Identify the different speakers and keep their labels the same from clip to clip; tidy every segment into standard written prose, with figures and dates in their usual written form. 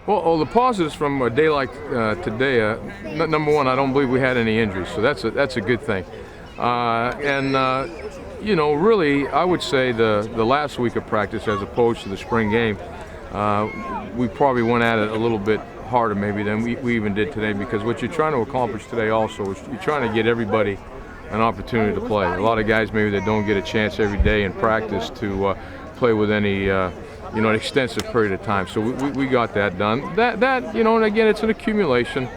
Speaker 1: Well, the positives from a day like today, number one, I don't believe we had any injuries, so that's a good thing. Really, I would say the last week of practice, as opposed to the spring game, we probably went at it a little bit harder maybe than we even did today, because what you're trying to accomplish today also is you're trying to get everybody an opportunity to play. A lot of guys maybe that don't get a chance every day in practice to play with any an extensive period of time. So we got that done. That and again, it's an accumulation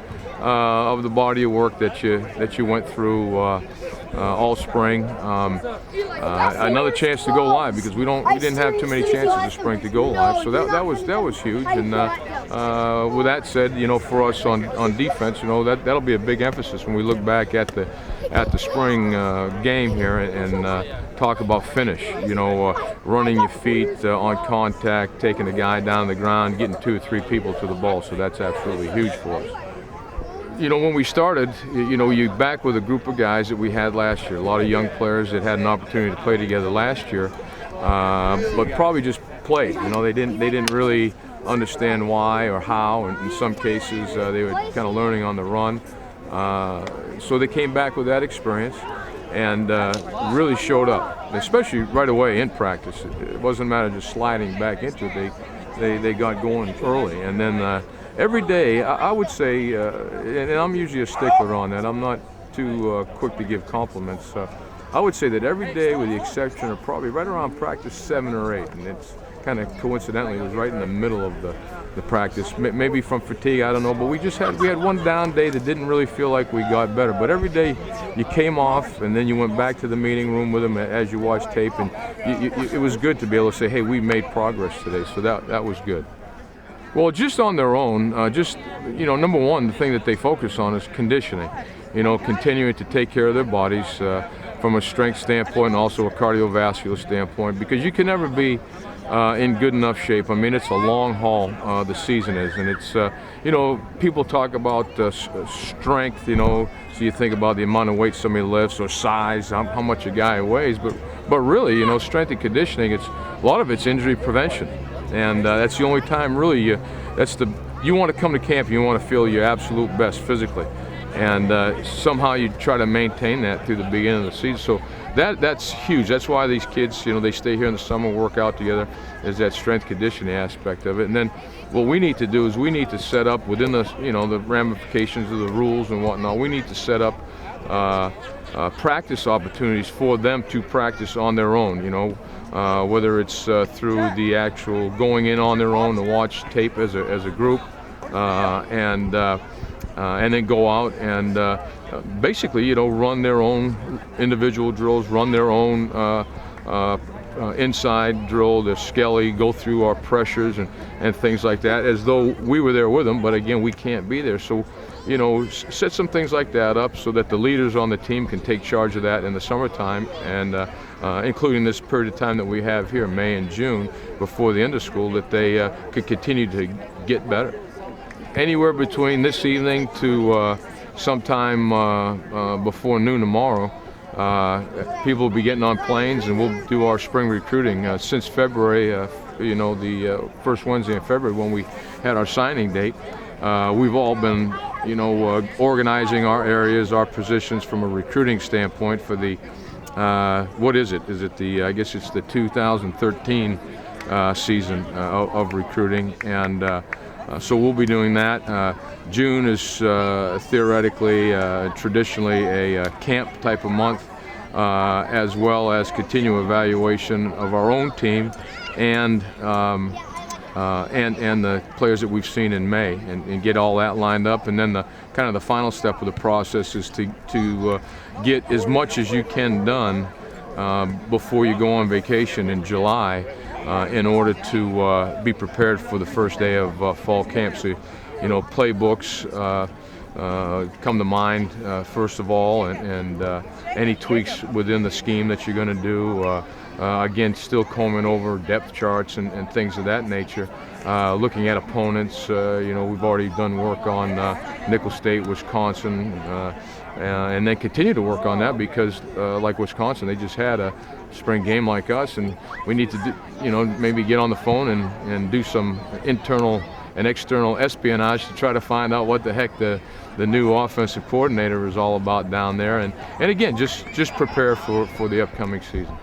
Speaker 1: of the body of work that you went through all spring. Another chance to go live, because we didn't have too many chances this spring to go live. So that was huge. And with that said, for us on defense, that'll be a big emphasis when we look back at the spring game here and talk about finish. Running your feet on contact, taking a guy down the ground, getting 2 or 3 people to the ball. So that's absolutely huge for us. When we started, you back with a group of guys that we had last year. A lot of young players that had an opportunity to play together last year, but probably just played. They didn't really understand why or how, and in some cases they were kind of learning on the run. So they came back with that experience and really showed up, especially right away in practice. It wasn't a matter of just sliding back into it. They got going early, and then every day, I would say, and I'm usually a stickler on that, I'm not too quick to give compliments. I would say that every day, with the exception of probably right around practice 7 or 8, and it's kind of coincidentally, it was right in the middle of the practice, maybe from fatigue, I don't know, but we had one down day that didn't really feel like we got better. But every day you came off and then you went back to the meeting room with them as you watched tape, and it was good to be able to say, hey, we made progress today, so that was good. Well, just on their own, number one, the thing that they focus on is conditioning. Continuing to take care of their bodies from a strength standpoint and also a cardiovascular standpoint, because you can never be in good enough shape. I mean, it's a long haul, the season is, and it's, people talk about strength, so you think about the amount of weight somebody lifts or size, how much a guy weighs, but really, strength and conditioning, a lot of it's injury prevention. And that's the only time really you want to come to camp and you want to feel your absolute best physically, and somehow you try to maintain that through the beginning of the season. So that's huge. That's why these kids, they stay here in the summer, work out together, is that strength conditioning aspect of it. And then what we need to do is we need to set up within the the ramifications of the rules and whatnot. We need to set up practice opportunities for them to practice on their own. Whether it's through the actual going in on their own to watch tape as a group, and then go out and basically run their own individual drills, run their own inside drill, the skelly, go through our pressures and things like that, as though we were there with them, but again, we can't be there. So set some things like that up so that the leaders on the team can take charge of that in the summertime, and including this period of time that we have here, May and June, before the end of school, that they could continue to get better. Anywhere between this evening to sometime before noon tomorrow, people will be getting on planes, and we'll do our spring recruiting. Since February, the first Wednesday in February when we had our signing date, we've all been organizing our areas, our positions from a recruiting standpoint for the what is it? Is it I guess it's the 2013 season of recruiting, and so we'll be doing that. June is theoretically, traditionally a camp type of month, as well as continual evaluation of our own team and the players that we've seen in May, and get all that lined up. And then the final step of the process is to get as much as you can done before you go on vacation in July, in order to be prepared for the first day of fall camp. So, playbooks come to mind first of all, and any tweaks within the scheme that you're going to do. Again, still combing over depth charts and things of that nature. Looking at opponents, we've already done work on Nicholls State, Wisconsin, and then continue to work on that, because like Wisconsin, they just had a spring game like us, and we need to maybe get on the phone and do some internal an external espionage to try to find out what the heck the new offensive coordinator is all about down there, and again, just prepare for the upcoming season.